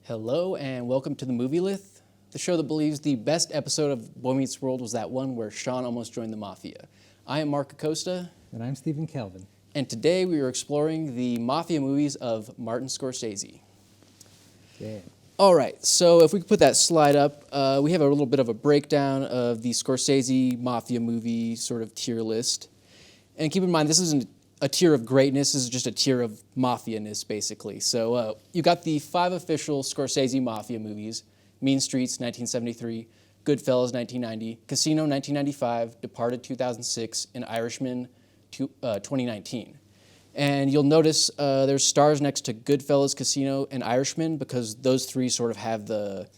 Hello and welcome to the Movilith, the show that believes the best episode of Boy Meets World was that one where Sean almost joined the Mafia. I am Mark Acosta. And I'm Stephen Kelvin. And today we are exploring the Mafia movies of Martin Scorsese. Yeah. All right, so if we could put that slide up, we have a little bit of a breakdown of the Scorsese Mafia movie sort of tier list. And keep in mind, this isn't a tier of greatness, this is just a tier of Mafia-ness, basically. So you got the 5 official Scorsese Mafia movies: Mean Streets, 1973, Goodfellas, 1990, Casino, 1995, Departed, 2006, and Irishman, 2019. And you'll notice there's stars next to Goodfellas, Casino, and Irishman because those three sort of have the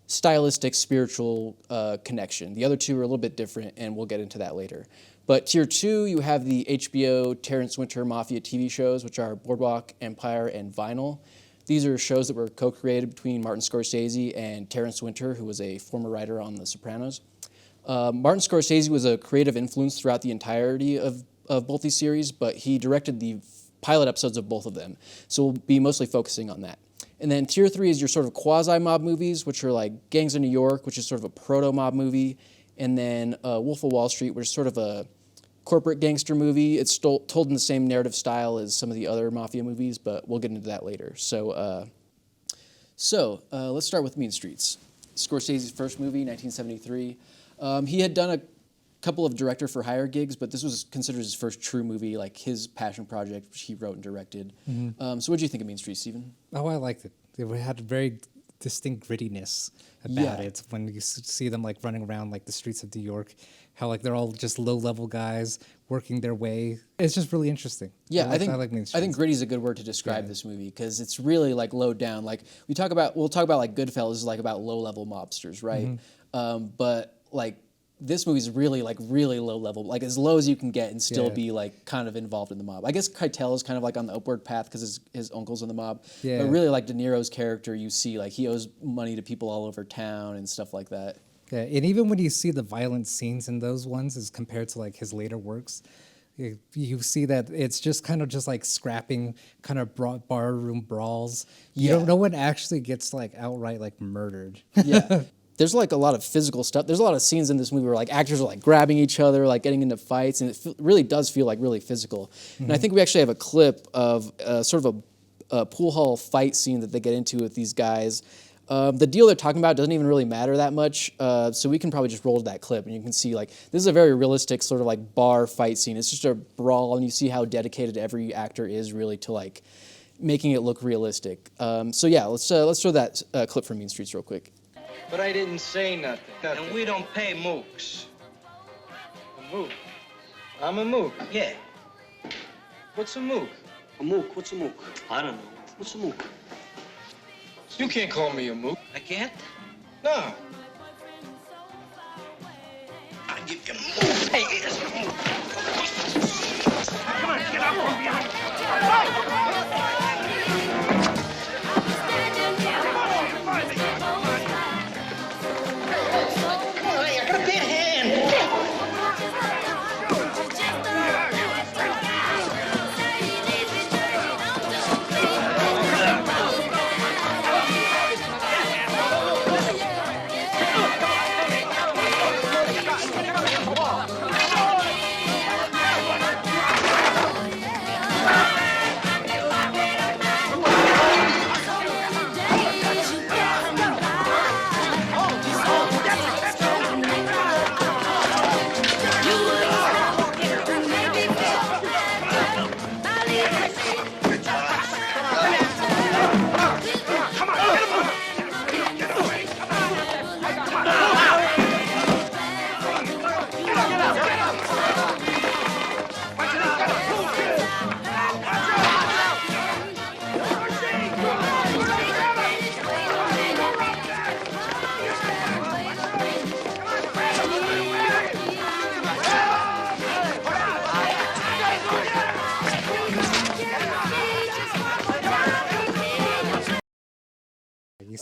stylistic, spiritual connection. The other two are a little bit different, and we'll get into that later. But tier 2, you have the HBO Terrence Winter Mafia TV shows, which are Boardwalk Empire and Vinyl. These are shows that were co-created between Martin Scorsese and Terrence Winter, who was a former writer on The Sopranos. Martin Scorsese was a creative influence throughout the entirety of both these series, but he directed the pilot episodes of both of them. So we'll be mostly focusing on that. And then tier 3 is your sort of quasi-mob movies, which are like Gangs of New York, which is sort of a proto-mob movie, and then Wolf of Wall Street, which is sort of a corporate gangster movie. It's told in the same narrative style as some of the other Mafia movies, but we'll get into that later. So let's start with Mean Streets. Scorsese's first movie, 1973. He had done a couple of director-for-hire gigs, but this was considered his first true movie, like his passion project, which he wrote and directed. Mm-hmm. So what did you think of Mean Streets, Stephen? Oh, I liked it. It had a very distinct grittiness about it when you see them like running around like the streets of New York, how like they're all just low-level guys working their way. It's just really interesting. Yeah, I think Mean Streets. I think gritty is a good word to describe this movie because it's really like low down. Like we'll talk about like Goodfellas is like about low-level mobsters, right? Mm-hmm. But like this movie is really low level, like as low as you can get and still be like kind of involved in the mob. I guess Keitel is kind of like on the upward path because his uncle's in the mob. Yeah. But really like De Niro's character, you see like he owes money to people all over town and stuff like that. Yeah, and even when you see the violent scenes in those ones as compared to like his later works, you see that it's just kind of just like scrapping kind of barroom brawls. No one actually gets like outright like murdered. Yeah. There's like a lot of physical stuff. There's a lot of scenes in this movie where like actors are like grabbing each other, like getting into fights, and it really does feel like really physical. Mm-hmm. And I think we actually have a clip of sort of a pool hall fight scene that they get into with these guys. The deal they're talking about doesn't even really matter that much, so we can probably just roll to that clip, and you can see like this is a very realistic sort of like bar fight scene. It's just a brawl, and you see how dedicated every actor is really to like making it look realistic. So yeah, let's throw that clip from Mean Streets real quick. But I didn't say nothing. And we don't pay mooks. A mook? I'm a mook. Yeah. What's a mook? A mook? What's a mook? I don't know. What's a mook? You can't call me a mook. I can't? No. I give you a mook. Hey, here's a mook. Come on, get out from behind.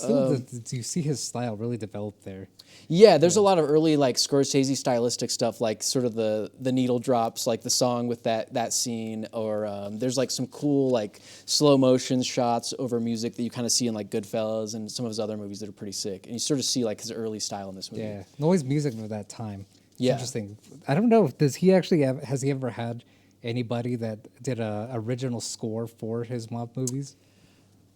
you see his style really develop there. Yeah, there's a lot of early like Scorsese stylistic stuff, like sort of the needle drops, like the song with that scene, or there's like some cool like slow motion shots over music that you kind of see in like Goodfellas and some of his other movies that are pretty sick. And you sort of see like his early style in this movie. Yeah, noise music of that time. It's Yeah. interesting. I don't know. Does he actually has he ever had anybody that did a original score for his mob movies?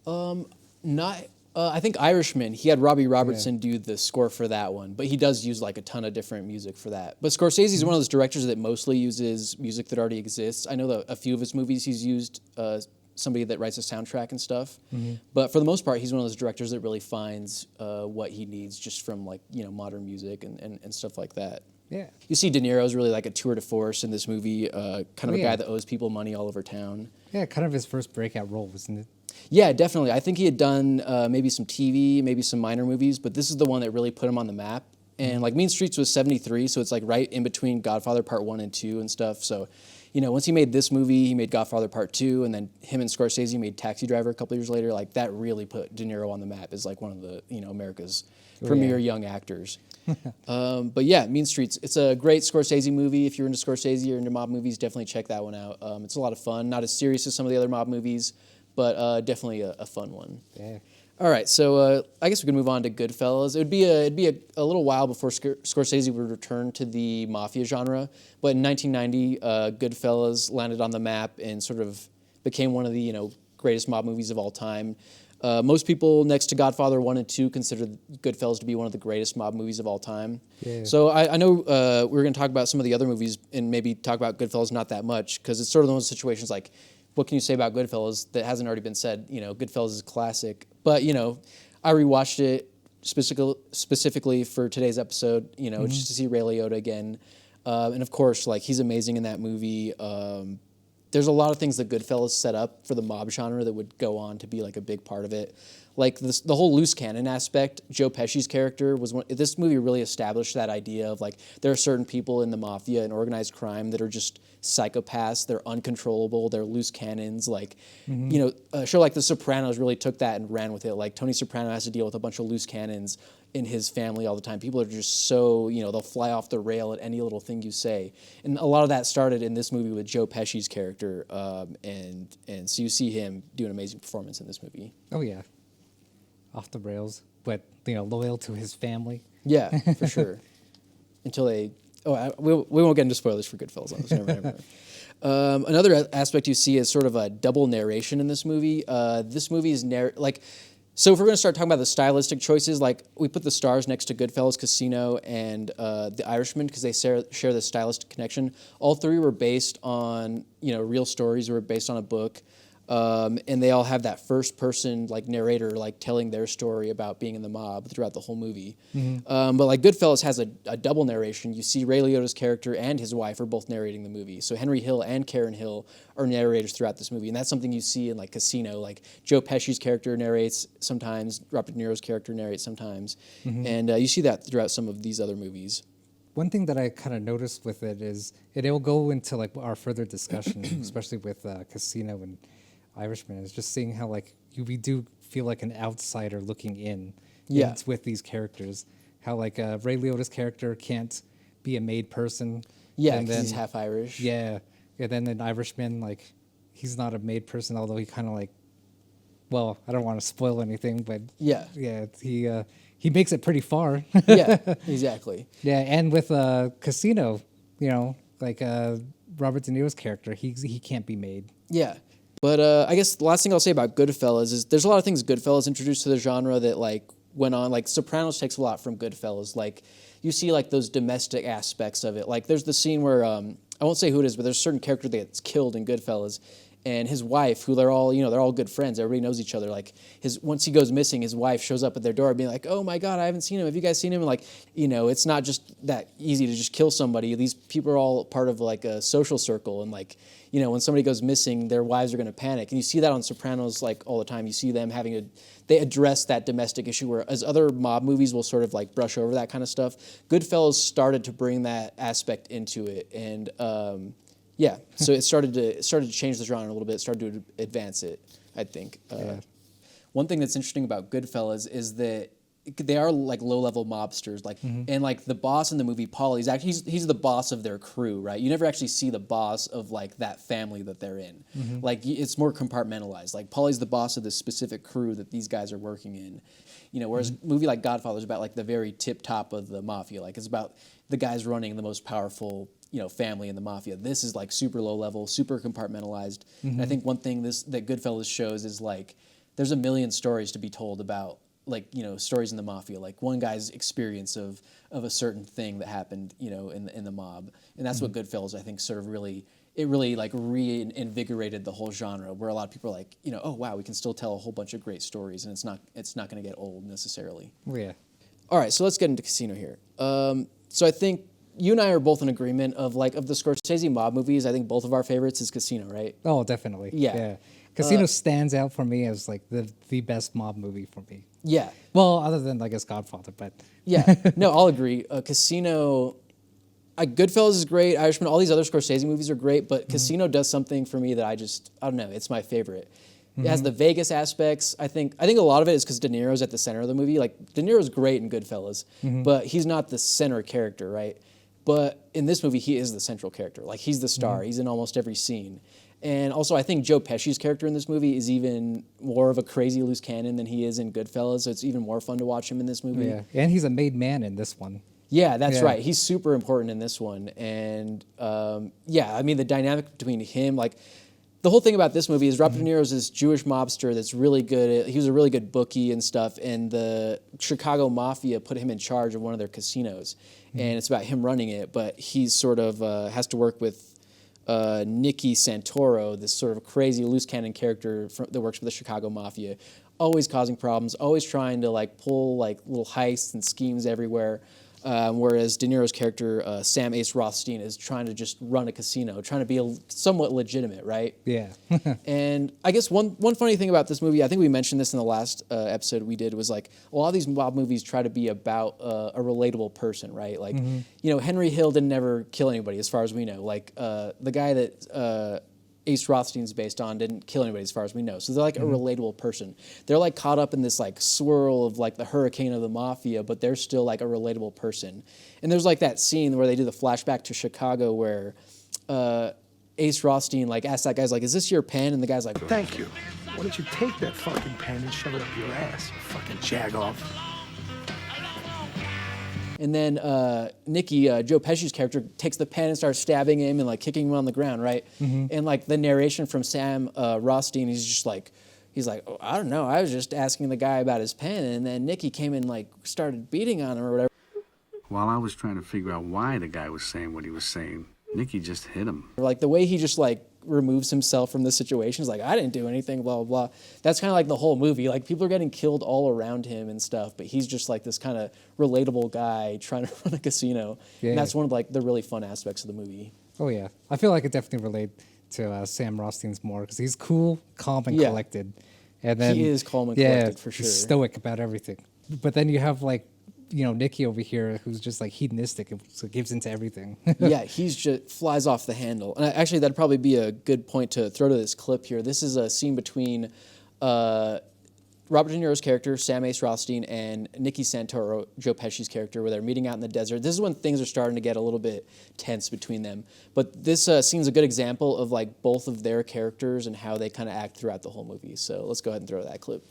Not, I think Irishman. He had Robbie Robertson do the score for that one, but he does use like a ton of different music for that. But Scorsese is one of those directors that mostly uses music that already exists. I know that a few of his movies he's used somebody that writes a soundtrack and stuff, but for the most part, he's one of those directors that really finds what he needs just from like modern music and stuff like that. Yeah. You see De Niro's really like a tour de force in this movie, kind of a yeah. guy that owes people money all over town. Yeah, kind of his first breakout role, wasn't it? Yeah, definitely. I think he had done maybe some TV, maybe some minor movies, but this is the one that really put him on the map. And like Mean Streets was 73, so it's like right in between Godfather Part 1 and 2 and stuff. So, once he made this movie, he made Godfather Part 2, and then him and Scorsese made Taxi Driver a couple years later. Like that really put De Niro on the map as like one of the, America's premier young actors. But yeah, Mean Streets, it's a great Scorsese movie. If you're into Scorsese or into mob movies, definitely check that one out. It's a lot of fun, not as serious as some of the other mob movies, but definitely a fun one. Yeah. All right, so I guess we can move on to Goodfellas. It'd be a little while before Scorsese would return to the mafia genre, but in 1990, Goodfellas landed on the map and sort of became one of the greatest mob movies of all time. Most people next to Godfather 1 and 2 consider Goodfellas to be one of the greatest mob movies of all time. Yeah. So I know we're going to talk about some of the other movies and maybe talk about Goodfellas not that much because it's sort of those situations like, what can you say about Goodfellas that hasn't already been said? Goodfellas is a classic. But, I rewatched it specifically for today's episode, just to see Ray Liotta again. And of course, like, he's amazing in that movie. There's a lot of things that Goodfellas set up for the mob genre that would go on to be like a big part of it. Like the whole loose cannon aspect, Joe Pesci's character this movie really established that idea of like, there are certain people in the mafia and organized crime that are just psychopaths, they're uncontrollable, they're loose cannons. Like, a show like The Sopranos really took that and ran with it. Like Tony Soprano has to deal with a bunch of loose cannons in his family all the time. People are just so, they'll fly off the rail at any little thing you say. And a lot of that started in this movie with Joe Pesci's character. And so you see him do an amazing performance in this movie. Oh yeah. Off the rails, but loyal to his family. Yeah, for sure. Until they... we won't get into spoilers for Goodfellas on this. Never. Another aspect you see is sort of a double narration in this movie. This movie is so if we're going to start talking about the stylistic choices, like we put the stars next to Goodfellas, Casino, and The Irishman because they share the stylistic connection. All three were based on real stories, were based on a book. And they all have that first person like narrator like telling their story about being in the mob throughout the whole movie. But like Goodfellas has a double narration. You see Ray Liotta's character and his wife are both narrating the movie. So Henry Hill and Karen Hill are narrators throughout this movie. And that's something you see in like Casino. Like Joe Pesci's character narrates sometimes, Robert De Niro's character narrates sometimes. And you see that throughout some of these other movies. One thing that I kind of noticed with it is it'll go into like our further discussion, especially with Casino and Irishman, is just seeing how like we do feel like an outsider looking in with these characters. How like Ray Liotta's character can't be a made person. Yeah, because he's half Irish. Yeah, and then in Irishman, like he's not a made person, although he kind of like, well, I don't want to spoil anything, but yeah, he makes it pretty far. Yeah, exactly. Yeah, and with Casino, like Robert De Niro's character, he can't be made. Yeah. But I guess the last thing I'll say about Goodfellas is there's a lot of things Goodfellas introduced to the genre that like went on. Like Sopranos takes a lot from Goodfellas. Like you see like those domestic aspects of it. Like there's the scene where I won't say who it is, but there's a certain character that gets killed in Goodfellas, and his wife, who they're all good friends. Everybody knows each other. Like once he goes missing, his wife shows up at their door, being like, "Oh my God, I haven't seen him. Have you guys seen him?" And like it's not just that easy to just kill somebody. These people are all part of like a social circle, and like. When somebody goes missing, their wives are going to panic. And you see that on Sopranos like all the time. You see them they address that domestic issue, whereas other mob movies will sort of like brush over that kind of stuff. Goodfellas started to bring that aspect into it. And so it started to change the genre a little bit, started to advance it, I think. one thing that's interesting about Goodfellas is that they are like low-level mobsters, like, and like the boss in the movie, Paulie, he's the boss of their crew, right? You never actually see the boss of like that family that they're in. Like it's more compartmentalized. Like Paulie's the boss of this specific crew that these guys are working in, you know. Whereas a movie like Godfather is about like the very tip top of the mafia. Like it's about the guys running the most powerful, you know, family in the mafia. This is like super low level, super compartmentalized. And I think one thing that Goodfellas shows is like there's a million stories to be told about, like, you know, stories in the mafia, like one guy's experience of a certain thing that happened, you know, in the mob. And that's what Goodfellas, I think, sort of really like reinvigorated the whole genre, where a lot of people are like, you know, oh wow, we can still tell a whole bunch of great stories, and it's not going to get old necessarily. Oh, yeah. All right, so let's get into Casino here. So I think you and I are both in agreement of the Scorsese mob movies. I think both of our favorites is Casino, right? Oh, definitely. Yeah. Casino stands out for me as like the best mob movie for me. Yeah. Well, other than I guess Godfather, but Yeah. No, I'll agree. Casino, Goodfellas is great. Irishman, all these other Scorsese movies are great, but Casino does something for me that I don't know. It's my favorite. It has the Vegas aspects. I think a lot of it is because De Niro's at the center of the movie. Like De Niro's great in Goodfellas, but he's not the center character, right? But in this movie, he is the central character. Like he's the star. He's in almost every scene. And also, I think Joe Pesci's character in this movie is even more of a crazy loose cannon than he is in Goodfellas. So it's even more fun to watch him in this movie. yeah, and he's a made man in this one. Yeah, that's Yeah. right. He's super important in this one. And yeah, I mean, the dynamic between him, like the whole thing about this movie is Robert De Niro's this Jewish mobster that's really good. He was a really good bookie and stuff. And the Chicago Mafia put him in charge of one of their casinos. And it's about him running it. But he's sort of has to work with Nicky Santoro, this sort of crazy loose cannon character that works for the Chicago Mafia, always causing problems, always trying to like pull like little heists and schemes everywhere. Whereas De Niro's character, Sam Ace Rothstein, is trying to just run a casino, trying to be somewhat legitimate, right? Yeah. And I guess one funny thing about this movie, I think we mentioned this in the last episode we did, was like a lot of these mob movies try to be about a relatable person, right? Like, you know, Henry Hill didn't ever kill anybody, as far as we know. Like the guy that Ace Rothstein's based on didn't kill anybody, as far as we know. So they're like a relatable person. They're like caught up in this like swirl of like the hurricane of the mafia, but they're still like a relatable person. And there's like that scene where they do the flashback to Chicago where Ace Rothstein like asks that guy's like, "Is this your pen?" And the guy's like, Thank you. Why don't you take that fucking pen and shove it up your ass, you fucking jag-off? and then Nicky, Joe Pesci's character, takes the pen and starts stabbing him and like kicking him on the ground, right? And like the narration from Sam Rothstein, he's like, oh, I don't know, I was just asking the guy about his pen, and then Nicky came and like started beating on him or whatever. While I was trying to figure out why the guy was saying what he was saying, Nicky just hit him. Like the way he just like removes himself from the situation is like, I didn't do anything, blah, blah, blah. That's kind of like the whole movie. Like people are getting killed all around him and stuff, but he's just like this kind of relatable guy trying to run a casino. Yeah. And that's one of like the really fun aspects of the movie. Oh yeah, I feel like I definitely relate to Sam Rothstein's more because he's cool, calm, and Yeah. collected. And then He is calm and collected, for he's sure. stoic about everything. But then you have like, you know, Nicky over here who's just like hedonistic and so gives into everything. Yeah, he's just flies off the handle. And actually, that'd probably be a good point to throw to this clip here. This is a scene between Robert De Niro's character, Sam Ace Rothstein, and Nicky Santoro, Joe Pesci's character, where they're meeting out in the desert. This is when things are starting to get a little bit tense between them. But this scene's a good example of like both of their characters and how they kind of act throughout the whole movie. So let's go ahead and throw that clip.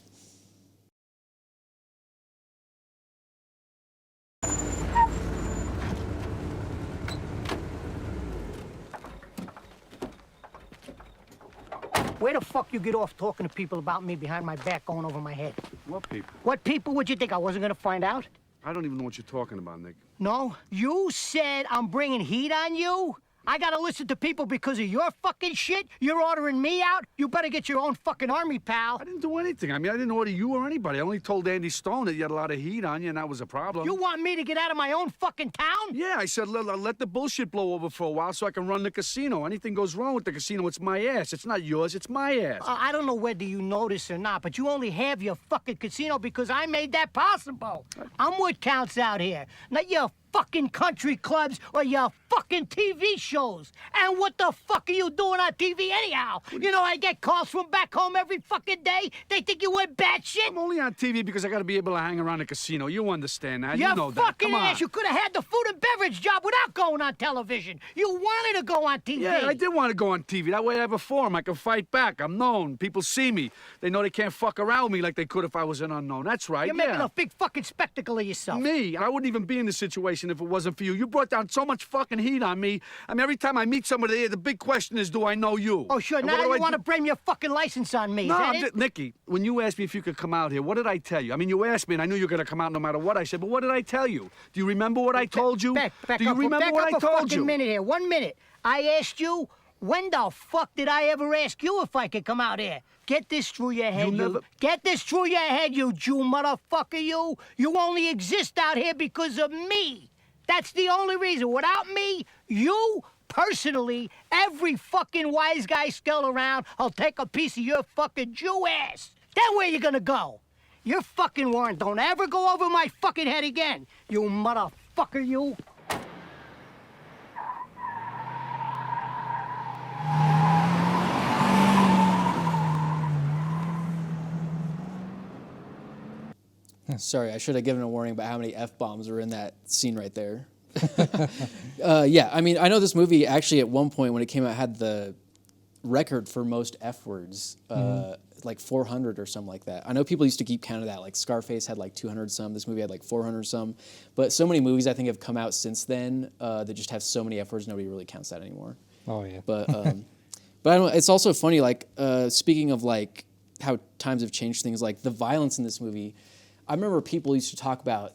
Where the fuck you get off talking to people about me behind my back going over my head? What people? What people would you think I wasn't gonna find out? I don't even know what you're talking about, Nick. No? You said I'm bringing heat on you? I gotta listen to people because of your fucking shit? You're ordering me out? You better get your own fucking army, pal. I didn't do anything. I mean, I didn't order you or anybody. I only told Andy Stone that you had a lot of heat on you, and that was a problem. You want me to get out of my own fucking town? Yeah, I said let the bullshit blow over for a while so I can run the casino. Anything goes wrong with the casino, it's my ass. It's not yours, it's my ass. I don't know whether you know this or not, but you only have your fucking casino because I made that possible. I'm what counts out here, not your fucking country clubs or your fucking TV shows. And what the fuck are you doing on TV anyhow? You know, I get calls from back home every fucking day. They think you went batshit. I'm only on TV because I gotta be able to hang around a casino. You understand that? You You know that. fucking Come on. ass. You could have had the food and beverage job without going on television. You wanted to go on TV. Yeah, I did want to go on TV. That way I have a forum. I can fight back. I'm known. People see me. They know they can't fuck around with me like they could if I was an unknown. That's right, You're making a big fucking spectacle of yourself. Me? I wouldn't even be in this situation if it wasn't for you. You brought down so much fucking heat on me. I mean, every time I meet somebody, the big question is, do I know you? Oh, sure. And Now what do you I want to do? blame your fucking license on me. No, Is that I'm it? just, Nikki, when you asked me if you could come out here, what did I tell you? I mean, you asked me, and I knew you were going to come out no matter what I said, but what did I tell you? Do you remember what I told you? Back Do you up, remember back what up I a told fucking you? minute here. 1 minute. I asked you, when the fuck did I ever ask you if I could come out here? Get this through your head, you. never- Get this through your head, you Jew motherfucker, you. You only exist out here because of me. That's the only reason. Without me, you, personally, every fucking wise guy still around will take a piece of your fucking Jew ass. Then where you gonna go? Your fucking warrant don't ever go over my fucking head again, you motherfucker, you. Sorry, I should have given a warning about how many F-bombs were in that scene right there. Yeah, I mean, I know this movie actually at one point when it came out had the record for most F words, like 400 or something like that. I know people used to keep count of that, like Scarface had like 200 some, this movie had like 400 some, but so many movies I think have come out since then that just have so many F words, nobody really counts that anymore. Oh yeah. But I don't know, it's also funny, like speaking of like how times have changed things, like the violence in this movie, I remember people used to talk about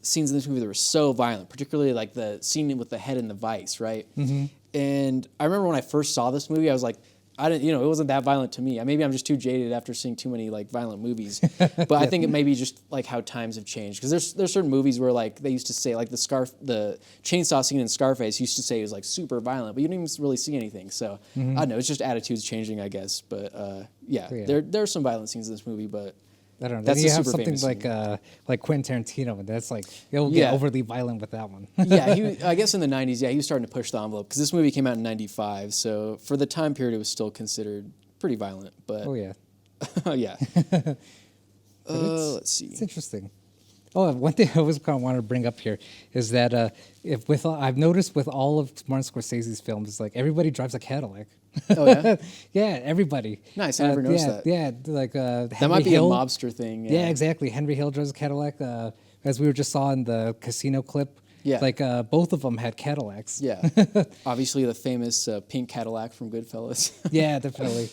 scenes in this movie that were so violent, particularly like the scene with the head in the vice, right? Mm-hmm. And I remember when I first saw this movie, I was like, I didn't, it wasn't that violent to me. Maybe I'm just too jaded after seeing too many like violent movies. But I think it may be just like how times have changed. Because there's certain movies where like they used to say like the chainsaw scene in Scarface used to say it was like super violent, but you didn't even really see anything. So I don't know, it's just attitudes changing, I guess. But yeah, there are some violent scenes in this movie, but I don't know. That's Then you a have super something famous like Quentin Tarantino, and that's like it'll get overly violent with that one. Yeah, I guess in the 90s, he was starting to push the envelope because this movie came out in 95, so for the time period, it was still considered pretty violent. But Oh yeah. yeah. Let's see. It's interesting. Oh, one thing I was kind of wanted to bring up here is that I've noticed with all of Martin Scorsese's films, it's like everybody drives a Cadillac. Oh yeah, Yeah, everybody. nice. I never noticed yeah, that. Yeah, like That might be a mobster thing. Yeah, exactly. Henry Hill drives a Cadillac. As we were just saw in the casino clip. Yeah. Like both of them had Cadillacs. Yeah, obviously the famous pink Cadillac from Goodfellas. Yeah, definitely.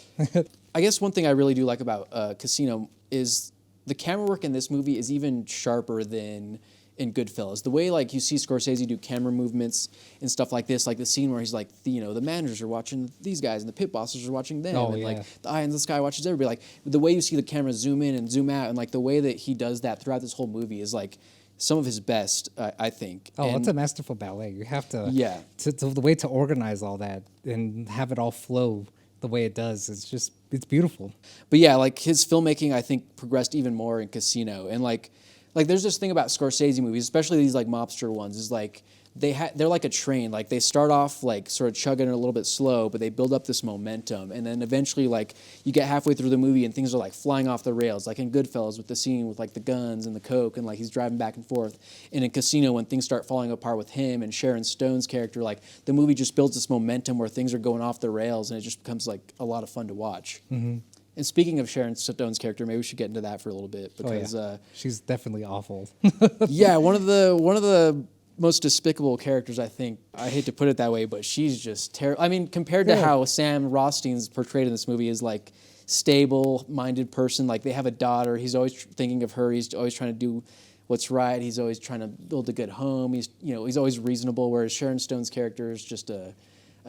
I guess one thing I really do like about Casino is the camera work in this movie is even sharper than in Goodfellas. The way like you see Scorsese do camera movements and stuff like this, like the scene where he's like, the managers are watching these guys and the pit bosses are watching them, Oh, and yeah. like the eye in the sky watches everybody. Like the way you see the camera zoom in and zoom out, and like the way that he does that throughout this whole movie is like some of his best, I think. Oh, And it's a masterful ballet. You have to. Yeah. To the way to organize all that and have it all flow the way it does. It's beautiful. But yeah, like his filmmaking, I think progressed even more in Casino, and like there's this thing about Scorsese movies, especially these like mobster ones, is like they're like a train. Like they start off like sort of chugging it a little bit slow, but they build up this momentum, and then eventually like you get halfway through the movie and things are like flying off the rails. Like in Goodfellas with the scene with like the guns and the coke and like he's driving back and forth. And in Casino when things start falling apart with him and Sharon Stone's character, like the movie just builds this momentum where things are going off the rails and it just becomes like a lot of fun to watch. Mm-hmm. And speaking of Sharon Stone's character, maybe we should get into that for a little bit because She's definitely awful. yeah, one of the most despicable characters, I think. I hate to put it that way, but she's just terrible. I mean, compared to how Sam Rothstein's portrayed in this movie is like stable-minded person. Like they have a daughter. He's always thinking of her. He's always trying to do what's right. He's always trying to build a good home. He's always reasonable. Whereas Sharon Stone's character is just a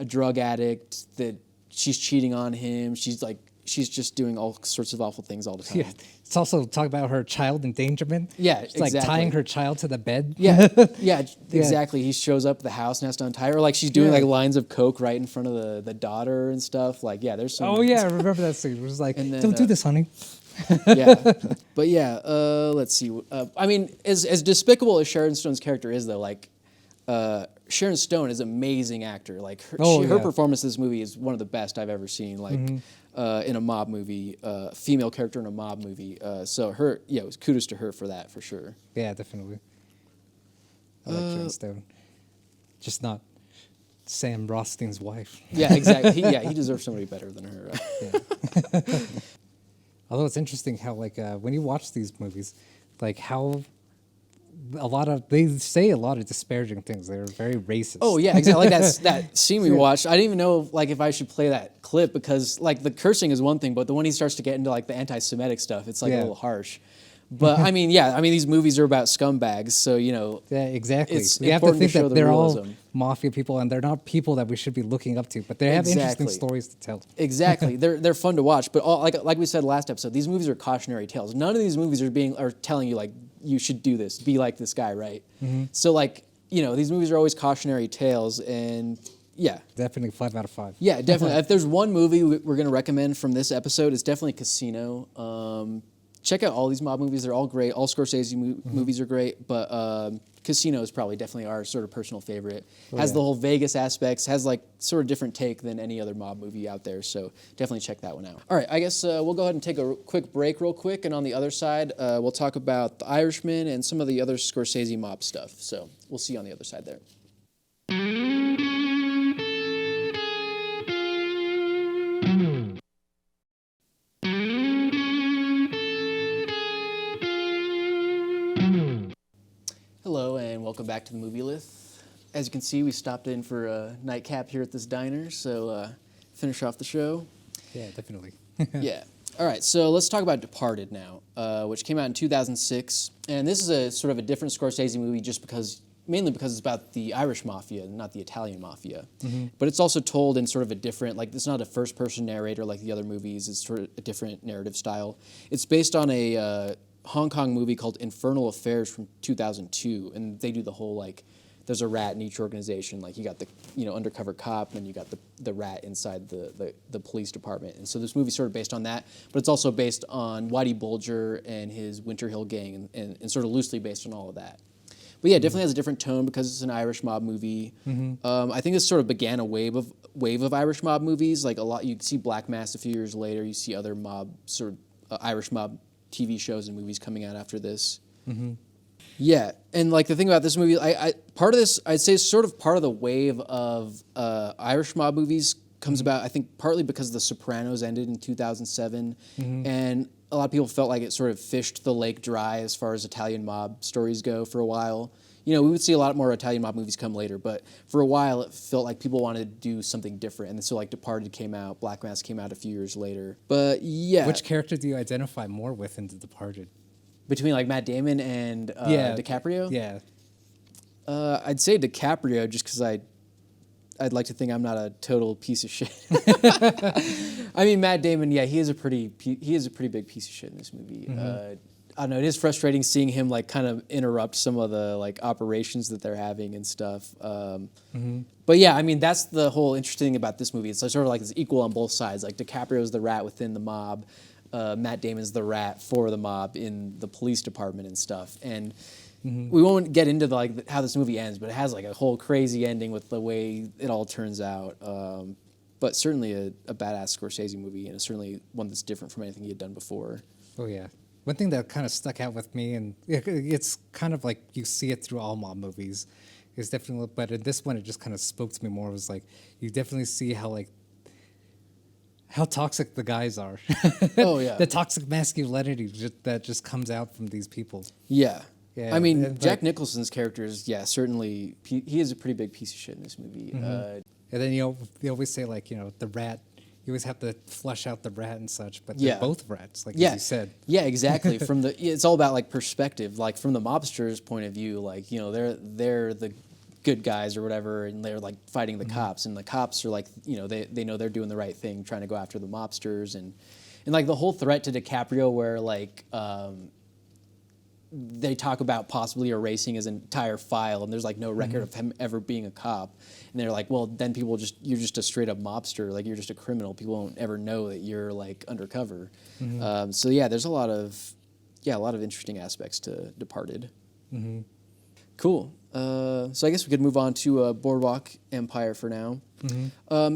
drug addict that she's cheating on him. She's just doing all sorts of awful things all the time. Yeah. It's also talk about her child endangerment. Yeah, It's like exactly. tying her child to the bed. Yeah, yeah, exactly. He shows up at the house and has to untie her. Like she's doing like lines of coke right in front of the daughter and stuff. Like there's some. Oh yeah, I remember that scene. It was like, And then, don't do this, honey. Yeah, but yeah. Let's see. I mean, as despicable as Sharon Stone's character is, though, like Sharon Stone is an amazing actor. Like her, Oh, her yeah. performance in this movie is one of the best I've ever seen. Like in a mob movie, female character in a mob movie. So her, yeah, it was kudos to her for that for sure. Yeah, definitely. I like Sharon Stone. Just not Sam Rothstein's wife. Yeah, exactly. He deserves somebody better than her. Although it's interesting how, like, when you watch these movies, like how they say a lot of disparaging things. They're very racist. Oh yeah, exactly. Like that scene we watched. I didn't even know like if I should play that clip because like the cursing is one thing, but the when he starts to get into like the anti-Semitic stuff, it's like a little harsh. But I mean, these movies are about scumbags, so you know. Yeah, exactly. It's We have to important think show that the they're all realism. mafia people, and they're not people that we should be looking up to. But they have interesting Exactly. stories to tell. Exactly, they're fun to watch, but all, like we said last episode, these movies are cautionary tales. None of these movies are telling you like you should do this, be like this guy, right? So like you know these movies are always cautionary tales, and yeah, Definitely 5 out of 5. yeah, definitely. If there's one movie we're gonna recommend from this episode, it's definitely Casino. Check out all these mob movies; they're all great. All Scorsese movies are great, but Casino is probably definitely our sort of personal favorite. Has the whole Vegas aspects, has like sort of different take than any other mob movie out there. So definitely check that one out. All right, I guess we'll go ahead and take a quick break real quick, and on the other side, we'll talk about The Irishman and some of the other Scorsese mob stuff. So we'll see you on the other side there. Hello and welcome back to the Movilith. As you can see, we stopped in for a nightcap here at this diner, so finish off the show. Yeah, definitely. Yeah. All right, so let's talk about Departed now, which came out in 2006. And this is a sort of a different Scorsese movie mainly because it's about the Irish Mafia, not the Italian Mafia. But it's also told in sort of a different, like it's not a first-person narrator like the other movies. It's sort of a different narrative style. It's based on a Hong Kong movie called Infernal Affairs from 2002, and they do the whole like, there's a rat in each organization. Like you got the undercover cop, and you got the rat inside the police department. And so this movie's sort of based on that, but it's also based on Whitey Bulger and his Winter Hill Gang, and sort of loosely based on all of that. But yeah, it definitely has a different tone because it's an Irish mob movie. I think this sort of began a wave of Irish mob movies. Like a lot, you see Black Mass a few years later. You see other Irish mob TV shows and movies coming out after this. Yeah, and like the thing about this movie, part of this, I'd say, is sort of part of the wave of Irish mob movies comes about, I think, partly because The Sopranos ended in 2007, and a lot of people felt like it sort of fished the lake dry as far as Italian mob stories go for a while. You know, we would see a lot more Italian mob movies come later, but for a while it felt like people wanted to do something different, and so like Departed came out, Black Mass came out a few years later. But yeah. Which character do you identify more with in The Departed? Between like Matt Damon and DiCaprio? Yeah. I'd say DiCaprio just because I'd like to think I'm not a total piece of shit. I mean, Matt Damon, yeah, he is a pretty big piece of shit in this movie. I don't know, it is frustrating seeing him like kind of interrupt some of the like operations that they're having and stuff. But yeah, I mean, that's the whole interesting thing about this movie. It's sort of like it's equal on both sides. Like DiCaprio's the rat within the mob. Matt Damon's the rat for the mob in the police department and stuff. And we won't get into like how this movie ends, but it has like a whole crazy ending with the way it all turns out. But certainly a badass Scorsese movie, and it's certainly one that's different from anything he had done before. Oh yeah. One thing that kind of stuck out with me, and it's kind of like you see it through all mob movies, is definitely, but in this one it just kind of spoke to me more. It was like you definitely see how toxic the guys are. Oh yeah. The toxic masculinity that just comes out from these people. Yeah. Yeah, I mean, and, Jack Nicholson's character is, certainly, he is a pretty big piece of shit in this movie. And then, they always say, like, the rat, you always have to flush out the rat and such, but they're both rats, like as you said. Yeah, exactly. It's all about, like, perspective. Like, from the mobster's point of view, like, they're the good guys or whatever, and they're, like, fighting the cops. And the cops are, like, they know they're doing the right thing, trying to go after the mobsters. And like, the whole threat to DiCaprio where, like, they talk about possibly erasing his entire file, and there's like no record of him ever being a cop. And they're like, well, then you're just a straight up mobster, like you're just a criminal. People won't ever know that you're like undercover. So yeah, there's a lot of interesting aspects to Departed. Cool. So I guess we could move on to Boardwalk Empire for now.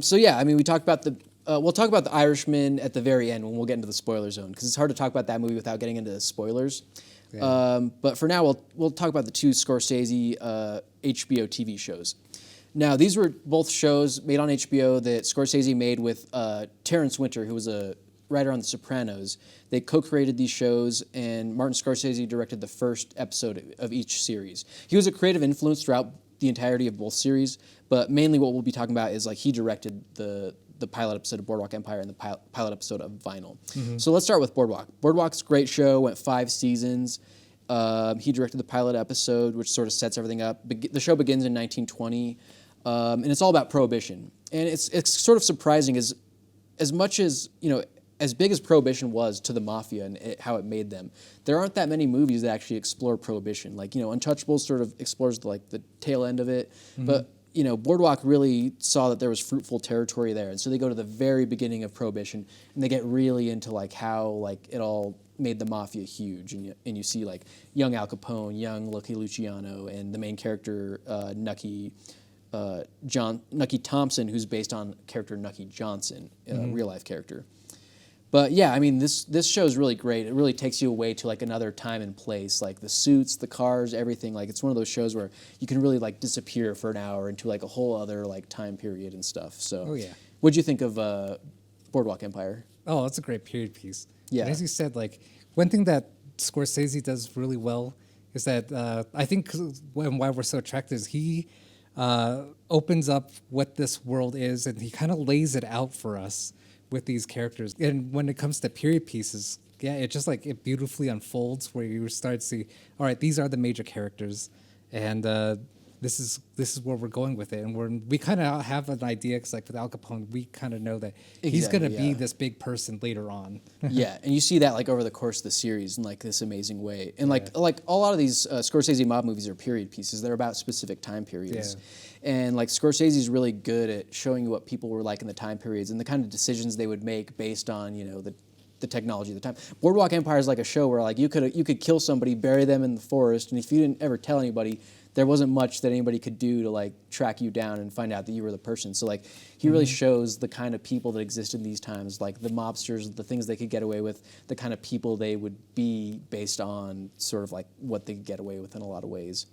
So yeah, I mean, we talked about we'll talk about the Irishman at the very end when we'll get into the spoiler zone, because it's hard to talk about that movie without getting into spoilers. Yeah. But for now, we'll talk about the two Scorsese HBO TV shows. Now, these were both shows made on HBO that Scorsese made with Terrence Winter, who was a writer on The Sopranos. They co-created these shows, and Martin Scorsese directed the first episode of each series. He was a creative influence throughout the entirety of both series, but mainly what we'll be talking about is like he directed the pilot episode of Boardwalk Empire and the pilot episode of Vinyl. So let's start with Boardwalk. Boardwalk's a great show, went 5 seasons. He directed the pilot episode, which sort of sets everything up. The show begins in 1920, and it's all about Prohibition. And it's sort of surprising as much as, you know, as big as Prohibition was to the Mafia and how it made them, there aren't that many movies that actually explore Prohibition. Like, you know, Untouchables sort of explores the tail end of it, but you know, Boardwalk really saw that there was fruitful territory there, and so they go to the very beginning of Prohibition, and they get really into like how like it all made the Mafia huge, and you see like young Al Capone, young Lucky Luciano, and the main character Nucky Thompson, who's based on character Nucky Johnson, a real life character. But yeah, I mean, this show is really great. It really takes you away to like another time and place, like the suits, the cars, everything. Like it's one of those shows where you can really like disappear for an hour into like a whole other like time period and stuff. So, what'd you think of Boardwalk Empire? Oh, it's a great period piece. Yeah, and as you said, like one thing that Scorsese does really well is that I think why we're so attracted is he opens up what this world is, and he kind of lays it out for us with these characters. And when it comes to period pieces, yeah, it just like it beautifully unfolds where you start to see, all right, these are the major characters, and this is where we're going with it. And we kind of have an idea, because like with Al Capone, we kind of know that he's going to be this big person later on. Yeah, and you see that like over the course of the series in like this amazing way. And like a lot of these Scorsese mob movies are period pieces. They're about specific time periods. Yeah. And like Scorsese's really good at showing you what people were like in the time periods and the kind of decisions they would make based on, you know, the technology of the time. Boardwalk Empire is like a show where like you could kill somebody, bury them in the forest, and if you didn't ever tell anybody, there wasn't much that anybody could do to like track you down and find out that you were the person. So like he really shows the kind of people that exist in these times, like the mobsters, the things they could get away with, the kind of people they would be based on sort of like what they could get away with in a lot of ways.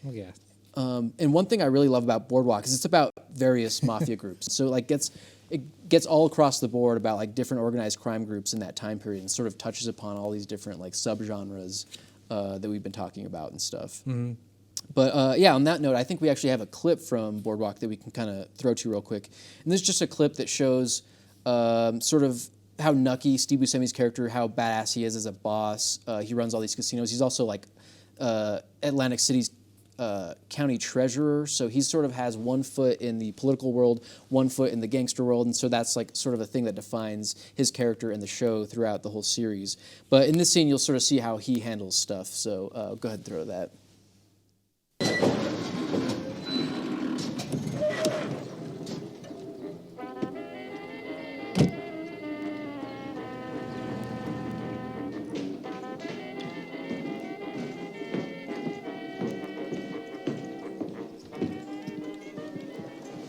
Oh yeah. And one thing I really love about Boardwalk is it's about various mafia groups. So like it gets all across the board about like different organized crime groups in that time period, and sort of touches upon all these different like subgenres that we've been talking about and stuff. But yeah, on that note, I think we actually have a clip from Boardwalk that we can kind of throw to real quick. And this is just a clip that shows sort of how Nucky, Steve Buscemi's character, how badass he is as a boss. He runs all these casinos. He's also like Atlantic City's county treasurer, so he sort of has one foot in the political world, one foot in the gangster world, and so that's like sort of a thing that defines his character in the show throughout the whole series. But in this scene, you'll sort of see how he handles stuff, so go ahead and throw that.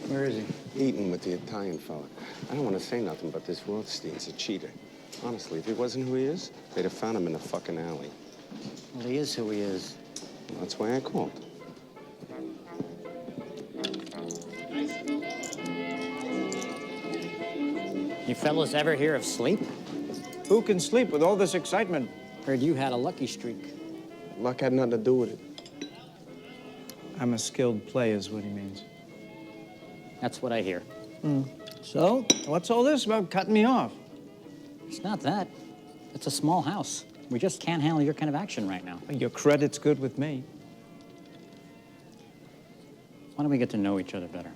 Where is he? Eating with the Italian fella. I don't want to say nothing, but this Rothstein's a cheater. Honestly, if he wasn't who he is, they'd have found him in the fucking alley. Well, he is who he is. Well, that's why I called. You fellas ever hear of sleep? Who can sleep with all this excitement? Heard you had a lucky streak. Luck had nothing to do with it. I'm a skilled player is what he means. That's what I hear. So, what's all this about cutting me off? It's not that. It's a small house. We just can't handle your kind of action right now. Your credit's good with me. Why don't we get to know each other better?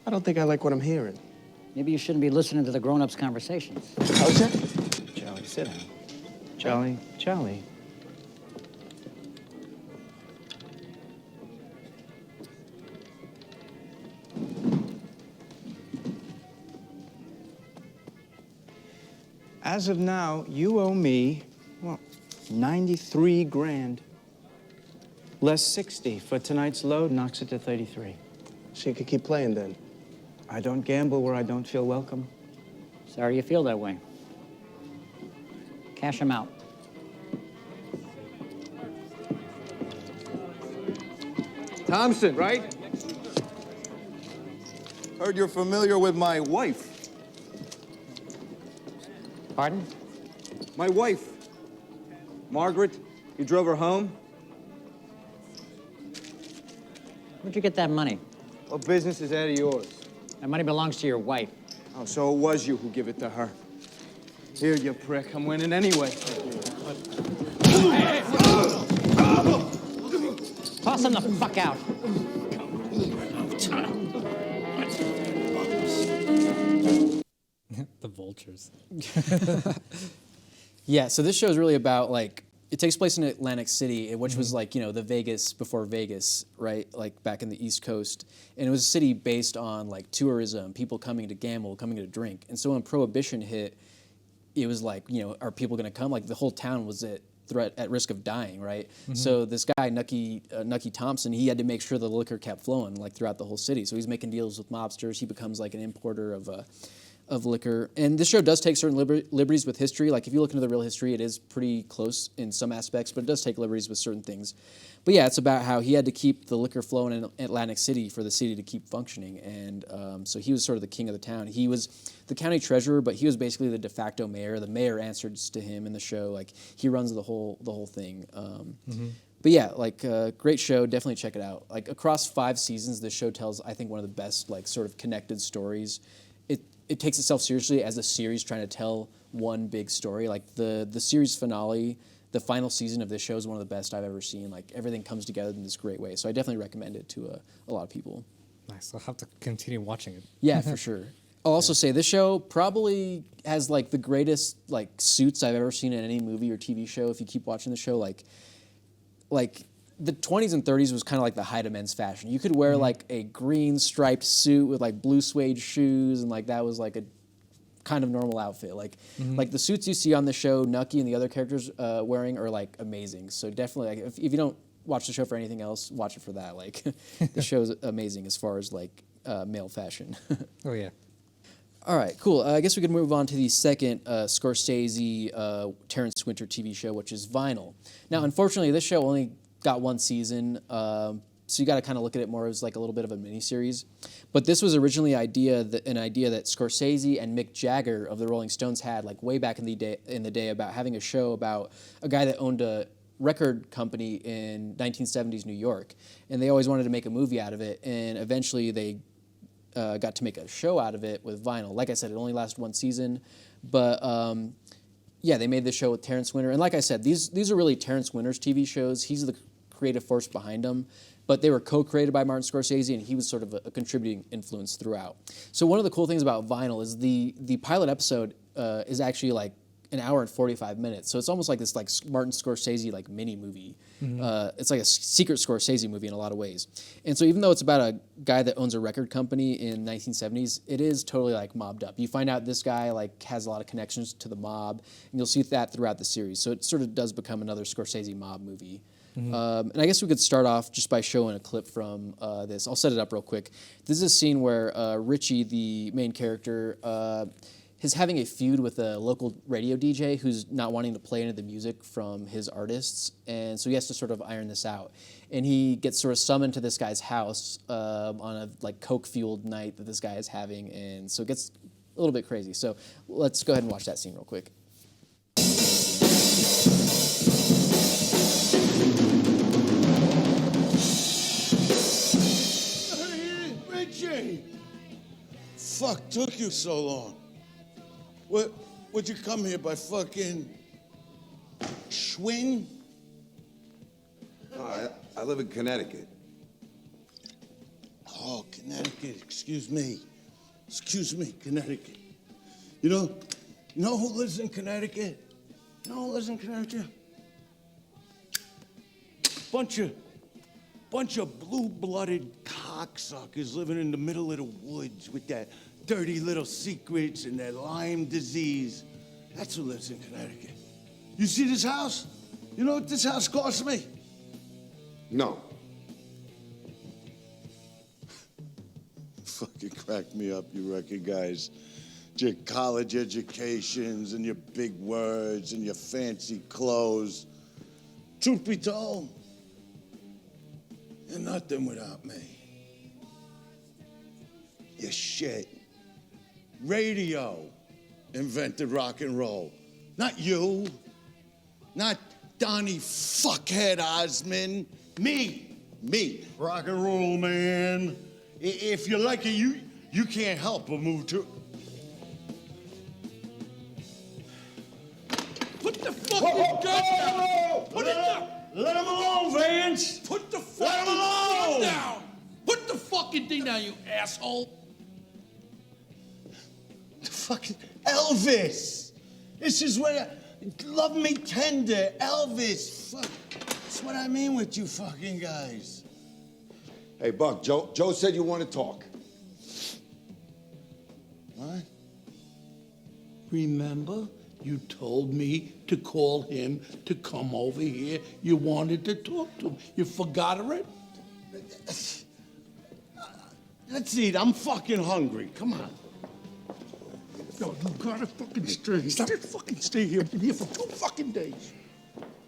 I don't think I like what I'm hearing. Maybe you shouldn't be listening to the grown-ups' conversations. How's that? Charlie, sit down. Charlie. As of now, you owe me, what, 93 grand. Less 60 for tonight's load knocks it to 33. So you could keep playing then. I don't gamble where I don't feel welcome. Sorry you feel that way. Cash him out. Thompson, right? Heard you're familiar with my wife. Pardon? My wife. Margaret, you drove her home? Where'd you get that money? What business is that of yours? That money belongs to your wife. Oh, so it was you who give it to her. Here, you prick. I'm winning anyway. Toss him the fuck out. The vultures. Yeah, so this show is really about like it takes place in Atlantic City, which was like, you know, the Vegas before Vegas, right? Like back in the East Coast. And it was a city based on like tourism, people coming to gamble, coming to drink. And so when Prohibition hit, it was like, you know, are people going to come? Like the whole town was at risk of dying, right? So this guy, Nucky Thompson, he had to make sure the liquor kept flowing like throughout the whole city. So he's making deals with mobsters. He becomes like an importer of liquor. And this show does take certain liberties with history. Like if you look into the real history, it is pretty close in some aspects, but it does take liberties with certain things. But yeah, it's about how he had to keep the liquor flowing in Atlantic City for the city to keep functioning. And so he was sort of the king of the town. He was the county treasurer, but he was basically the de facto mayor. The mayor answers to him in the show. Like he runs the whole thing. But yeah, like great show. Definitely check it out. Like across 5 seasons, this show tells, I think, one of the best like sort of connected stories. It takes itself seriously as a series trying to tell one big story. Like the series finale, the final season of this show is one of the best I've ever seen. Like everything comes together in this great way. So I definitely recommend it to a lot of people. Nice. I'll have to continue watching it. Yeah, for sure. I'll also say this show probably has like the greatest like suits I've ever seen in any movie or TV show. If you keep watching the show, like the 20s and 30s was kind of like the height of men's fashion. You could wear like a green striped suit with like blue suede shoes, and like that was like a kind of normal outfit. Like the suits you see on the show, Nucky and the other characters wearing are like amazing. So definitely, like, if you don't watch the show for anything else, watch it for that. Like the show's amazing as far as like male fashion. Oh yeah. All right, cool. I guess we could move on to the second Scorsese Terrence Winter TV show, which is Vinyl. Now, unfortunately, this show only got 1 season, so you got to kind of look at it more as like a little bit of a miniseries. But this was originally an idea that Scorsese and Mick Jagger of the Rolling Stones had like way back in the day about having a show about a guy that owned a record company in 1970s New York, and they always wanted to make a movie out of it, and eventually they got to make a show out of it with Vinyl. Like I said, it only lasted 1 season, but yeah, they made this show with Terrence Winter, and like I said, these are really Terrence Winter's TV shows. He's the creative force behind them, but they were co-created by Martin Scorsese, and he was sort of a contributing influence throughout. So one of the cool things about Vinyl is the pilot episode is actually like an hour and 45 minutes. So it's almost like this like Martin Scorsese like mini movie. It's like a secret Scorsese movie in a lot of ways. And so even though it's about a guy that owns a record company in 1970s, it is totally like mobbed up. You find out this guy like has a lot of connections to the mob, and you'll see that throughout the series. So it sort of does become another Scorsese mob movie. And I guess we could start off just by showing a clip from this. I'll set it up real quick. This is a scene where Richie, the main character, is having a feud with a local radio DJ who's not wanting to play any of the music from his artists, and so he has to sort of iron this out. And he gets sort of summoned to this guy's house on a like coke-fueled night that this guy is having, and so it gets a little bit crazy. So let's go ahead and watch that scene real quick. Hey, Richie! Fuck took you so long? Would you come here by fucking Schwinn? No, I live in Connecticut. Oh, Connecticut, excuse me. Excuse me, Connecticut. You know who lives in Connecticut? You know who lives in Connecticut? Bunch of blue-blooded cocksuckers living in the middle of the woods with that dirty little secrets and that Lyme disease. That's who lives in Connecticut. You see this house? You know what this house cost me? No. Fucking crack me up, you reckon, guys. Your college educations and your big words and your fancy clothes. Truth be told, you're nothing without me. You're shit. Radio invented rock and roll. Not you. Not Donnie fuckhead Osmond. Me. Me. Rock and roll, man. If you like it, you can't help but move to... Put the fucking gun down! Put it down! Let him alone, Vance! Put the Let him fucking alone! gun down! Put the fucking thing down, you asshole! Fucking Elvis! This is what love me tender, Elvis. Fuck. That's what I mean with you fucking guys. Hey, Buck, Joe said you want to talk. What? Remember? You told me to call him to come over here. You wanted to talk to him. You forgot already? Let's eat. I'm fucking hungry. Come on. No, you gotta fucking stay. Stop it. Fucking stay here. I've been here for 2 fucking days.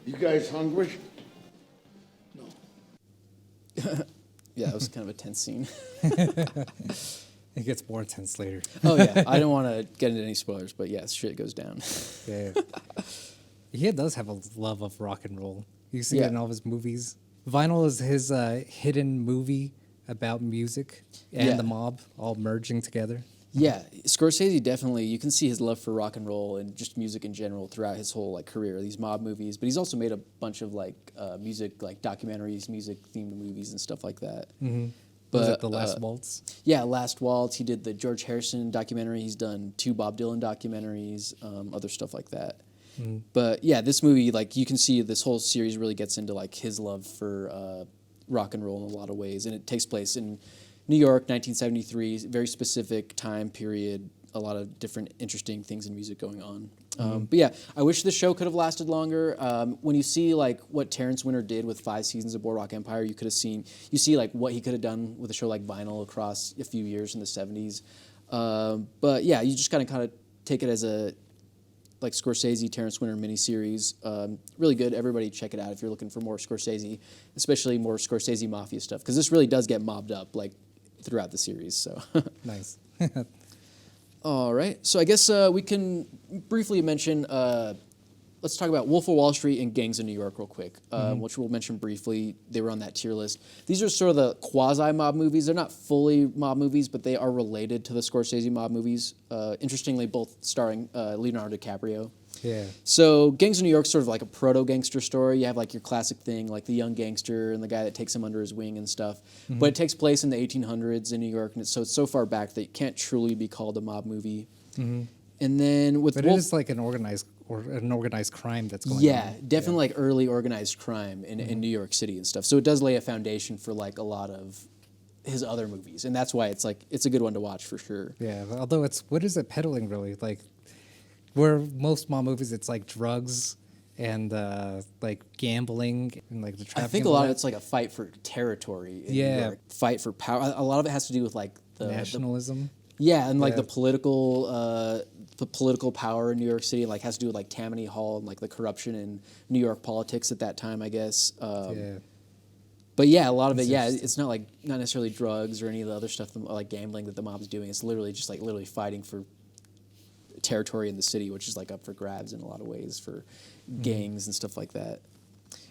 You guys hungry? No. Yeah, that was kind of a tense scene. It gets more intense later. Oh yeah, I don't want to get into any spoilers, but yeah, shit goes down. Yeah. He does have a love of rock and roll. You see Yeah. it in all of his movies. Vinyl is his hidden movie about music and Yeah. the mob all merging together. Yeah, Scorsese definitely, you can see his love for rock and roll and just music in general throughout his whole like career, these mob movies, but he's also made a bunch of like music, like documentaries, music themed movies and stuff like that. Mm-hmm. But, Was it The Last Waltz? Yeah, Last Waltz. He did the George Harrison documentary. He's done 2 Bob Dylan documentaries, other stuff like that. Mm-hmm. But yeah, this movie, like you can see this whole series really gets into like his love for rock and roll in a lot of ways. And it takes place in New York, 1973, very specific time period, a lot of different interesting things in music going on. But yeah, I wish the show could have lasted longer. When you see like what Terrence Winter did with 5 seasons of Boardwalk Empire, you see like what he could have done with a show like Vinyl across a few years in the 70s. But yeah, you just kind of take it as a like Scorsese, Terrence Winter miniseries. Really good. Everybody check it out if you're looking for more Scorsese, especially more Scorsese Mafia stuff, because this really does get mobbed up like throughout the series. So Nice. All right. So I guess we can briefly mention, let's talk about Wolf of Wall Street and Gangs of New York real quick, which we'll mention briefly. They were on that tier list. These are sort of the quasi-mob movies. They're not fully mob movies, but they are related to the Scorsese mob movies. Interestingly, both starring Leonardo DiCaprio. Yeah. So Gangs of New York's sort of like a proto-gangster story. You have like your classic thing, like the young gangster and the guy that takes him under his wing and stuff. But it takes place in the 1800s in New York, and it's so far back that it can't truly be called a mob movie. And then with But Wolf, it is like an organized crime that's going on. yeah, definitely like early organized crime in New York City and stuff. So it does lay a foundation for like a lot of his other movies, and that's why it's a good one to watch for sure. Yeah, although what is it peddling really? Like, where most mob movies, it's like drugs and like gambling and like the trafficking. I think a lot of it's like a fight for territory in New York, fight for power. A lot of it has to do with like the nationalism. And like the political power in New York City, like has to do with like Tammany Hall and like the corruption in New York politics at that time, I guess. But yeah, a lot of it, it's not necessarily drugs or any of the other stuff like gambling that the mob's doing. It's literally just like fighting for territory in the city, which is like up for grabs in a lot of ways for gangs and stuff like that.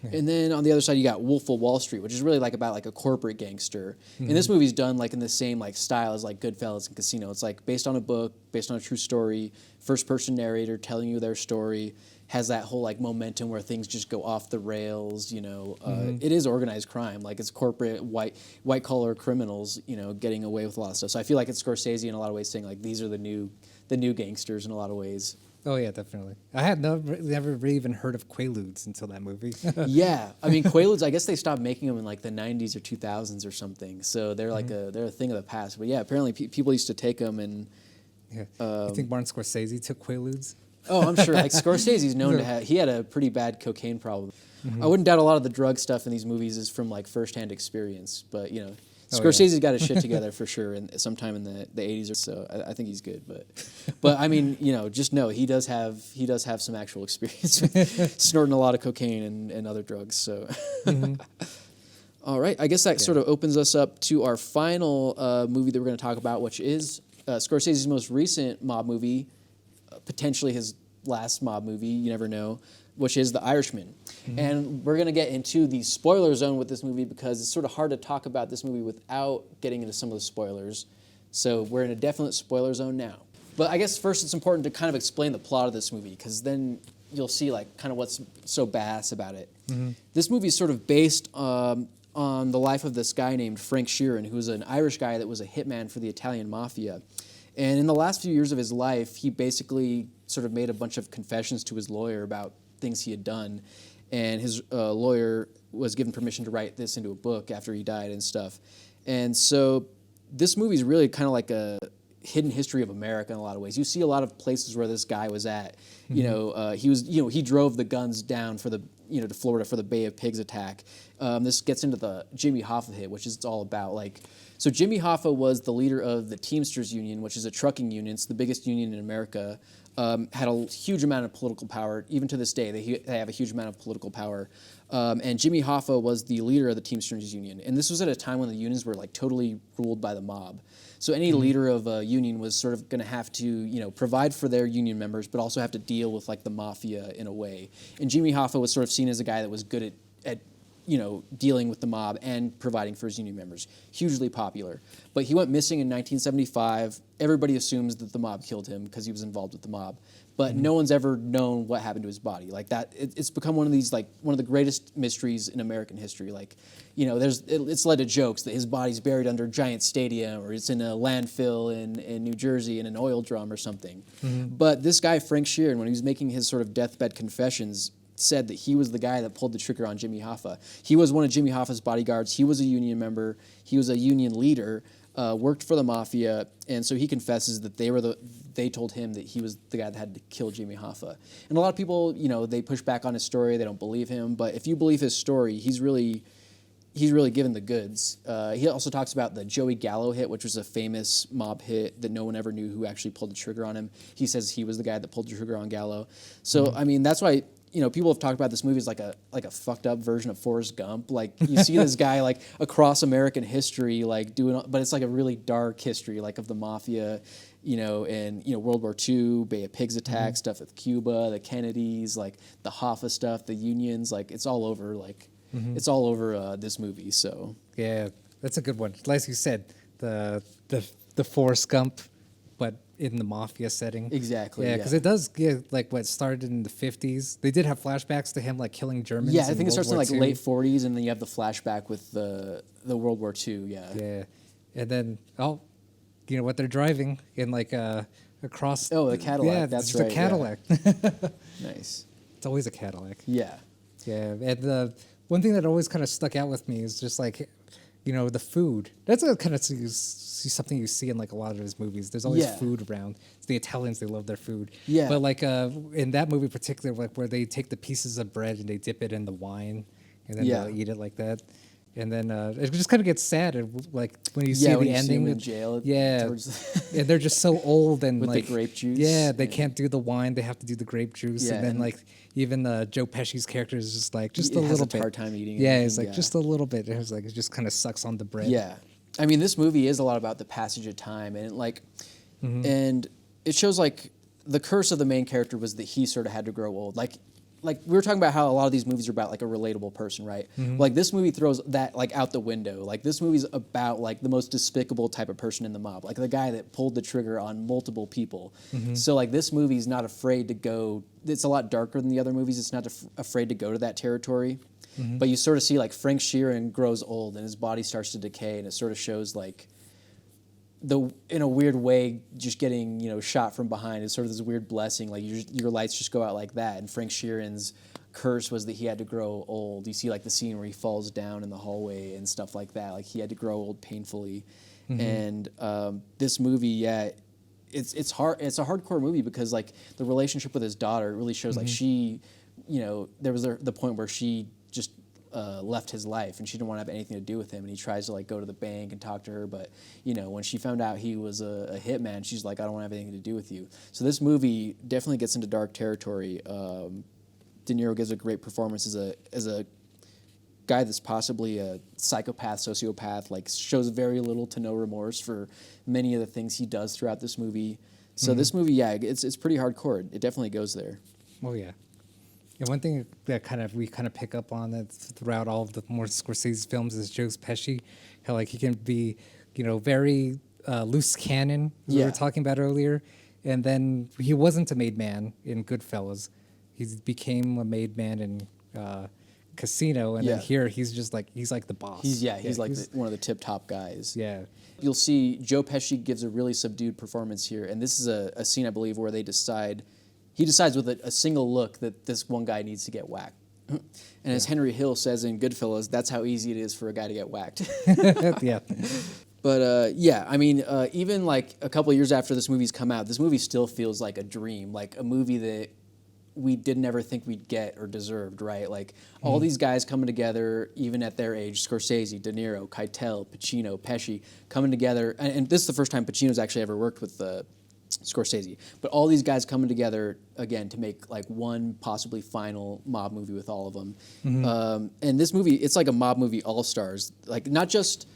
And then on the other side, you got Wolf of Wall Street, which is really like about like a corporate gangster. And this movie's done like in the same like style as like Goodfellas and Casino. It's like based on a book, based on a true story, first person narrator telling you their story, has that whole like momentum where things just go off the rails. You know, it is organized crime, like it's corporate white collar criminals, you know, getting away with a lot of stuff. So I feel like it's Scorsese in a lot of ways saying like these are the new gangsters in a lot of ways. Oh yeah, definitely. I had never really even heard of Quaaludes until that movie. Yeah, I mean Quaaludes. I guess they stopped making them in like the 90s or 2000s or something. So they're like they're a thing of the past. But yeah, apparently people used to take them and. Yeah. You think Martin Scorsese took Quaaludes? Oh, I'm sure. Like Scorsese's known to have. He had a pretty bad cocaine problem. I wouldn't doubt a lot of the drug stuff in these movies is from like firsthand experience. But you know, Scorsese's got his shit together for sure. And sometime in the 80s or so, I think he's good. But I mean, you know, just know he does have some actual experience with snorting a lot of cocaine and other drugs. So. All right, I guess that sort of opens us up to our final movie that we're going to talk about, which is Scorsese's most recent mob movie, potentially his last mob movie, you never know, which is The Irishman. And we're going to get into the spoiler zone with this movie because it's sort of hard to talk about this movie without getting into some of the spoilers. So we're in a definite spoiler zone now. But I guess first it's important to kind of explain the plot of this movie because then you'll see like kind of what's so badass about it. This movie is sort of based on the life of this guy named Frank Sheeran, who was an Irish guy that was a hitman for the Italian Mafia. And in the last few years of his life, he basically sort of made a bunch of confessions to his lawyer about things he had done. And his lawyer was given permission to write this into a book after he died and stuff. And so this movie is really kind of like a hidden history of America in a lot of ways. You see a lot of places where this guy was at. You know, he drove the guns down for the, to Florida for the Bay of Pigs attack. This gets into the Jimmy Hoffa hit, which is it's all about. So Jimmy Hoffa was the leader of the Teamsters Union, which is a trucking union. It's the biggest union in America. Had a huge amount of political power. Even to this day, they have a huge amount of political power. And Jimmy Hoffa was the leader of the Teamsters Union. And this was at a time when the unions were like totally ruled by the mob. So any leader of a union was sort of going to have to, provide for their union members, but also have to deal with like the mafia in a way. And Jimmy Hoffa was sort of seen as a guy that was good at dealing with the mob and providing for his union members. Hugely popular. But he went missing in 1975. Everybody assumes that the mob killed him because he was involved with the mob. But no one's ever known what happened to his body. Like that, it's become one of the greatest mysteries in American history. It's led to jokes that his body's buried under Giant Stadium or it's in a landfill in New Jersey in an oil drum or something. But this guy, Frank Sheeran, when he was making his sort of deathbed confessions, said that he was the guy that pulled the trigger on Jimmy Hoffa. He was one of Jimmy Hoffa's bodyguards. He was a union member. He was a union leader, worked for the mafia, and so he confesses that they told him that he was the guy that had to kill Jimmy Hoffa. And a lot of people, they push back on his story. They don't believe him. But if you believe his story, he's really given the goods. He also talks about the Joey Gallo hit, which was a famous mob hit that no one ever knew who actually pulled the trigger on him. He says he was the guy that pulled the trigger on Gallo. So, I mean, that's why people have talked about this movie as like a fucked up version of Forrest Gump. Like you see this guy like across American history, like but it's like a really dark history, like of the mafia, and World War II, Bay of Pigs attack, stuff with Cuba, the Kennedys, like the Hoffa stuff, the unions, like it's all over, it's all over this movie. So yeah, that's a good one. Like you said, the Forrest Gump, but in the mafia setting. Exactly. Yeah, because it does get like what started in the 50s. They did have flashbacks to him like killing Germans. Yeah, I think it World starts in War like II. late 40s, and then you have the flashback with the World War II. Yeah. Yeah, and then what they're driving in like across. Oh, the Cadillac. Yeah, that's it's right. a Cadillac. Yeah. Nice. It's always a Cadillac. Yeah. Yeah, and the one thing that always kind of stuck out with me is just like, the food. That's a kind of something you see in like a lot of his movies. There's always food around. It's the Italians, they love their food. Yeah. But like in that movie in particular, like where they take the pieces of bread and they dip it in the wine, and then they'll eat it like that. And then it just kind of gets sad, like when you see when the you ending. see him in jail. And they're just so old and with like the grape juice. Yeah, they can't do the wine; they have to do the grape juice. Yeah, and then and like even Joe Pesci's character is just like He a has little a bit hard time eating Yeah, anything, it's like just a little bit. It was like it just kind of sucks on the bread. Yeah, I mean, this movie is a lot about the passage of time, and and it shows like the curse of the main character was that he sort of had to grow old. Like we were talking about how a lot of these movies are about like a relatable person, right? Like this movie throws that like out the window. Like this movie's about like the most despicable type of person in the mob, like the guy that pulled the trigger on multiple people. So like this movie's not afraid to go. It's a lot darker than the other movies. It's not afraid to go to that territory. But you sort of see like Frank Sheeran grows old and his body starts to decay, and it sort of shows like in a weird way, just getting shot from behind is sort of this weird blessing. Like your lights just go out like that. And Frank Sheeran's curse was that he had to grow old. You see like the scene where he falls down in the hallway and stuff like that. Like he had to grow old painfully. And this movie, it's hard. It's a hardcore movie because like the relationship with his daughter really shows like she, there was the point where she just left his life and she didn't want to have anything to do with him, and he tries to like go to the bank and talk to her, but when she found out he was a hitman, she's like, I don't want to have anything to do with you. So this movie definitely gets into dark territory. De Niro gives a great performance as a guy that's possibly a psychopath, sociopath, like shows very little to no remorse for many of the things he does throughout this movie. So this movie, it's pretty hardcore. It definitely goes there. Oh yeah. And one thing that we pick up on that throughout all of the more Scorsese films is Joe Pesci, how like he can be, very loose cannon, as we were talking about earlier, and then he wasn't a made man in Goodfellas. He became a made man in Casino, and then here he's just like he's like the boss. He's one of the tip top guys. Yeah. You'll see Joe Pesci gives a really subdued performance here, and this is a scene I believe where he decides with a single look that this one guy needs to get whacked. And as Henry Hill says in Goodfellas, that's how easy it is for a guy to get whacked. Yeah. But even like a couple of years after this movie's come out, this movie still feels like a dream, like a movie that we didn't ever think we'd get or deserved, right? Like all these guys coming together, even at their age, Scorsese, De Niro, Keitel, Pacino, Pesci, coming together. And this is the first time Pacino's actually ever worked with Scorsese. But all these guys coming together, again, to make like one possibly final mob movie with all of them. And this movie, it's like a mob movie all-stars. Like not just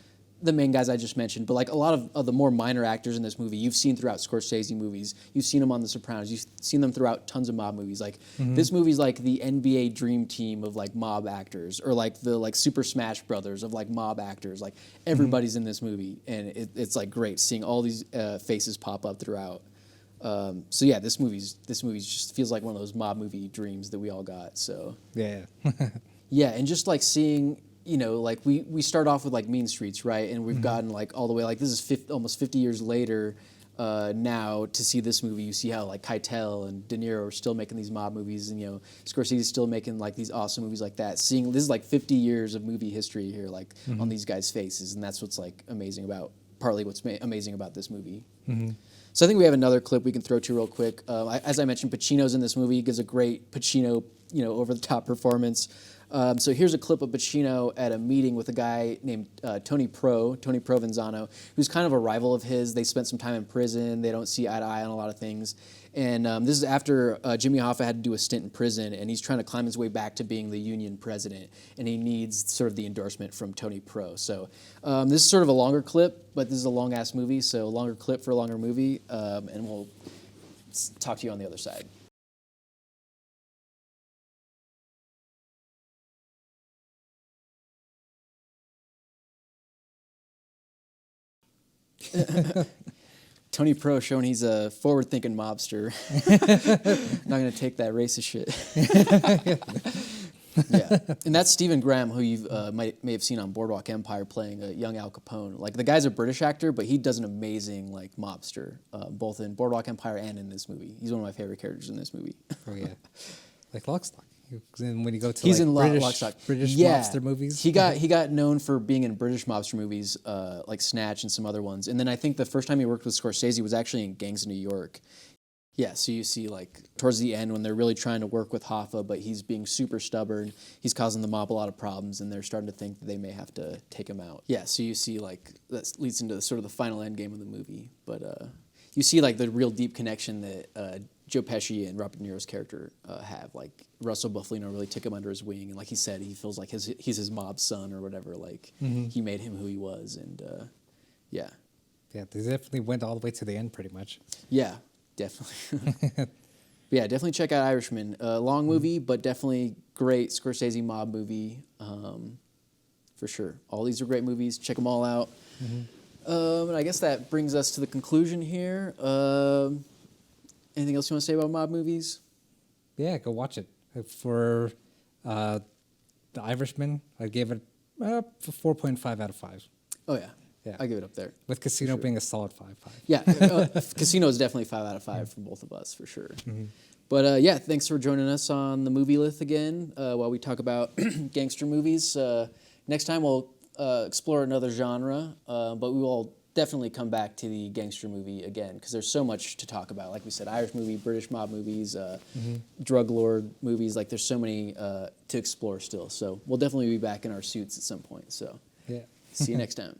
the main guys I just mentioned, but like a lot of the more minor actors in this movie you've seen throughout Scorsese movies. You've seen them on The Sopranos. You've seen them throughout tons of mob movies. Like this movie's like the NBA dream team of like mob actors, or like the like Super Smash Brothers of like mob actors. Like everybody's in this movie, and it's like great seeing all these faces pop up throughout. So yeah, this movie just feels like one of those mob movie dreams that we all got. So yeah, yeah, and just like seeing. Like we start off with like Mean Streets, right? And we've gotten like all the way, like this is almost 50 years later now to see this movie. You see how like Keitel and De Niro are still making these mob movies, and Scorsese is still making like these awesome movies like that. Seeing this is like 50 years of movie history here, like on these guys' faces, and that's what's like amazing about amazing about this movie. So I think we have another clip we can throw to real quick. As I mentioned, Pacino's in this movie. He gives a great Pacino, over the top performance. So here's a clip of Pacino at a meeting with a guy named Tony Provenzano, who's kind of a rival of his. They spent some time in prison. They don't see eye to eye on a lot of things. And this is after Jimmy Hoffa had to do a stint in prison, and he's trying to climb his way back to being the union president, and he needs sort of the endorsement from Tony Pro. So this is sort of a longer clip, but this is a long-ass movie, so a longer clip for a longer movie, and we'll talk to you on the other side. Tony Pro showing he's a forward-thinking mobster. Not going to take that racist shit. Yeah, and that's Stephen Graham, who you may have seen on Boardwalk Empire playing a young Al Capone. Like the guy's a British actor, but he does an amazing like mobster, both in Boardwalk Empire and in this movie. He's one of my favorite characters in this movie. Oh yeah, like Lock, Stock. When you go to he's like in British mobster movies. He got known for being in British mobster movies like Snatch and some other ones. And then I think the first time he worked with Scorsese was actually in Gangs of New York. Yeah, so you see like towards the end when they're really trying to work with Hoffa, but he's being super stubborn. He's causing the mob a lot of problems, and they're starting to think that they may have to take him out. Yeah, so you see like that leads into sort of the final end game of the movie. But you see like the real deep connection that Joe Pesci and Robert De Niro's character have. Like Russell Buffalino really took him under his wing, and like he said, he feels like he's his mob son or whatever. Like he made him who he was, and yeah. Yeah, they definitely went all the way to the end, pretty much. Yeah, definitely. Yeah, definitely check out Irishman. Long movie, but definitely great Scorsese mob movie, for sure. All these are great movies. Check them all out. And I guess that brings us to the conclusion here. Anything else you want to say about mob movies? Yeah, go watch it. For The Irishman, I gave it a 4.5 out of 5. Oh, yeah. Yeah, I give it up there. With Casino being a solid 5/5. Yeah, Casino is definitely 5 out of 5 from both of us, for sure. But yeah, thanks for joining us on the Movilith again while we talk about gangster movies. Next time we'll explore another genre, but we will definitely come back to the gangster movie again because there's so much to talk about. Like we said, Irish movie, British mob movies, drug lord movies. Like there's so many to explore still. So we'll definitely be back in our suits at some point. So Yeah. see you next time.